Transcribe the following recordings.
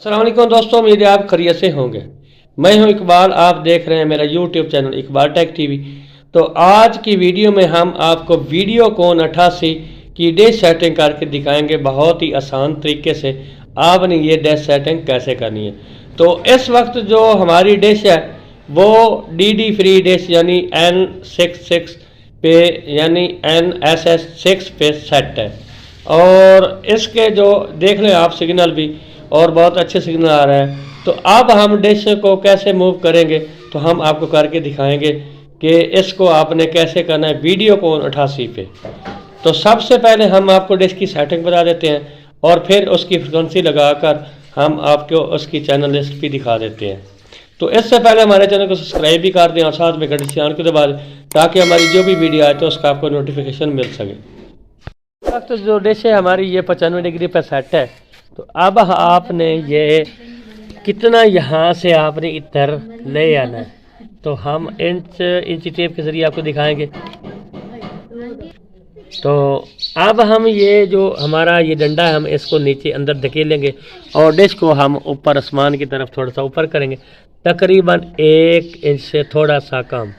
अस्सलाम वालेकुम दोस्तों, उम्मीद है आप खैरियत से होंगे। मैं हूं इकबाल, आप देख रहे हैं मेरा YouTube channel Iqbal tech TV. तो आज की वीडियो में हम आपको वीडियोकॉन 88 की डिश सेटिंग करके दिखाएंगे बहुत ही आसान तरीके से आपने ये डिश सेटिंग कैसे करनी है। तो इस वक्त जो हमारी डिश है वो DD फ्री डिश यानी N66 पे यानी NSS6 पे सेट है और इसके जो देख लें आप सिग्नल भी और बहुत अच्छे सिग्नल आ रहा है। तो अब हम डिश को कैसे मूव करेंगे तो हम आपको करके दिखाएंगे कि इसको आपने कैसे करना है वीडियोकॉन 88 पे। तो सबसे पहले हम आपको डिश की सेटिंग बता देते हैं और फिर उसकी फ्रिक्वेंसी लगाकर हम आपको उसकी चैनल लिस्ट भी दिखा देते हैं। तो इससे पहले हमारे चैनल को सब्सक्राइब भी कर दें और साथ में घंटी निशान को दबा दें ताकि हमारी जो भी वीडियो आए तो उसका आपको नोटिफिकेशन मिल सके। तो जो डिश है हमारी ये 95 डिग्री पर सेट है। तो अब आपने ये कितना यहाँ से आपने इधर ले आना है तो हम इंच टेप के ज़रिए आपको दिखाएंगे। तो अब हम ये जो हमारा ये डंडा है हम इसको नीचे अंदर धकेलेंगे और डिश को हम ऊपर आसमान की तरफ थोड़ा सा ऊपर करेंगे, तकरीबन 1 इंच से थोड़ा सा कम,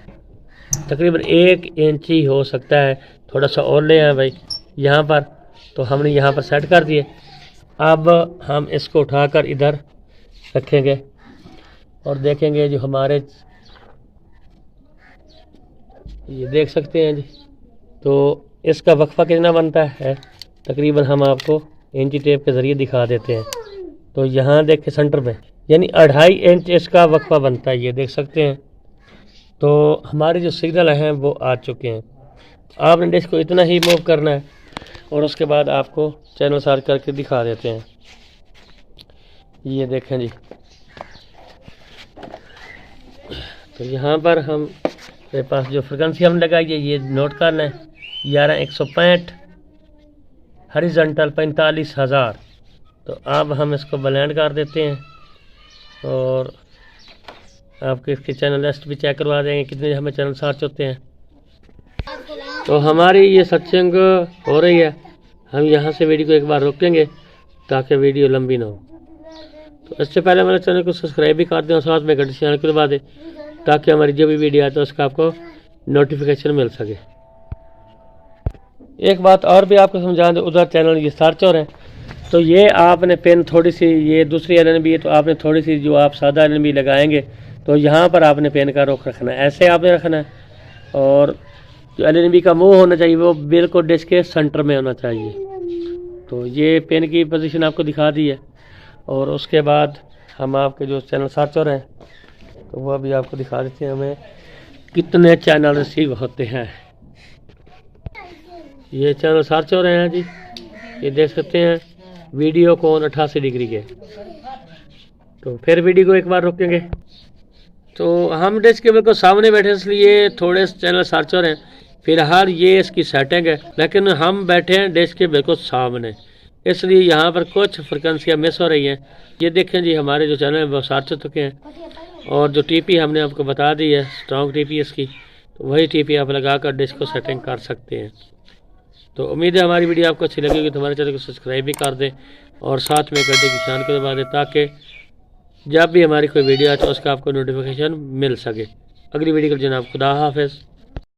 तकरीबन 1 इंच ही हो सकता है। थोड़ा सा और ले आए भाई यहाँ पर। तो हमने यहाँ पर सेट कर दिए। अब हम इसको उठाकर इधर रखेंगे और देखेंगे जो हमारे ये देख सकते हैं जी। तो इसका वक्फा कितना बनता है तकरीबन हम आपको इंची टेप के ज़रिए दिखा देते हैं। तो यहाँ देखें सेंटर में यानी 2.5 इंच इसका वक्फा बनता है, ये देख सकते हैं। तो हमारे जो सिग्नल हैं वो आ चुके हैं। आपने डिश को इतना ही मूव करना है और उसके बाद आपको चैनल सर्च करके दिखा देते हैं। ये देखें जी। तो यहाँ पर हम मेरे पास जो फ्रिक्वेंसी हम लगाई है ये नोट करना है 11165 हॉरिजॉन्टल 45,000। तो अब हम इसको ब्लेंड कर देते हैं और आपके इसके चैनल लिस्ट भी चेक करवा देंगे कितने हमें चैनल सर्च होते हैं। तो हमारी ये सत्संग हो रही है, हम यहाँ से वीडियो को एक बार रोकेंगे ताकि वीडियो लंबी ना हो। तो इससे पहले हमारे चैनल को सब्सक्राइब भी कर दें और साथ में घंटी निशान को दबा दें ताकि हमारी जो भी वीडियो आए तो उसका आपको नोटिफिकेशन मिल सके। एक बात और भी आपको समझा दें, उधर चैनल ये सर्च हो रहे हैं तो ये आपने पेन थोड़ी सी ये दूसरी LNB है तो आपने थोड़ी सी जो आप सादा LNB लगाएंगे तो यहाँ पर आपने पेन का रुख रखना है, ऐसे आपने रखना है। और जो LNB का मुंह होना चाहिए वो बिल्कुल डिश के सेंटर में होना चाहिए। तो ये पेन की पोजीशन आपको दिखा दी है और उसके बाद हम आपके जो चैनल सर्च हो रहे हैं तो वह भी आपको दिखा देते हैं हमें कितने चैनल रिसीव होते हैं। ये चैनल सर्च हो रहे हैं जी, ये देख सकते हैं वीडियोकॉन 88 डिग्री के। तो फिर वीडियो को एक बार रोकेंगे। तो हम डिश के बिल्कुल सामने बैठे इसलिए थोड़े चैनल सर्च हो रहे हैं। फिलहाल ये इसकी सेटिंग है लेकिन हम बैठे हैं डिश के बिल्कुल सामने, इसलिए यहाँ पर कुछ फ्रिक्वेंसियाँ मिस हो रही हैं। ये देखें जी हमारे जो चैनल है वो सर्च हो चुके हैं और जो TP हमने आपको बता दी है स्ट्रॉन्ग TP इसकी, तो वही TP आप लगाकर डिश को सेटिंग कर सकते हैं। तो उम्मीद है हमारी वीडियो आपको अच्छी लगेगी तो हमारे चैनल को सब्सक्राइब भी कर दें और साथ में घंटे की निशान को दबा दें ताकि जब भी हमारी कोई वीडियो आए तो उसका आपको नोटिफिकेशन मिल सके। अगली वीडियो के जनाब खुदा हाफिज़।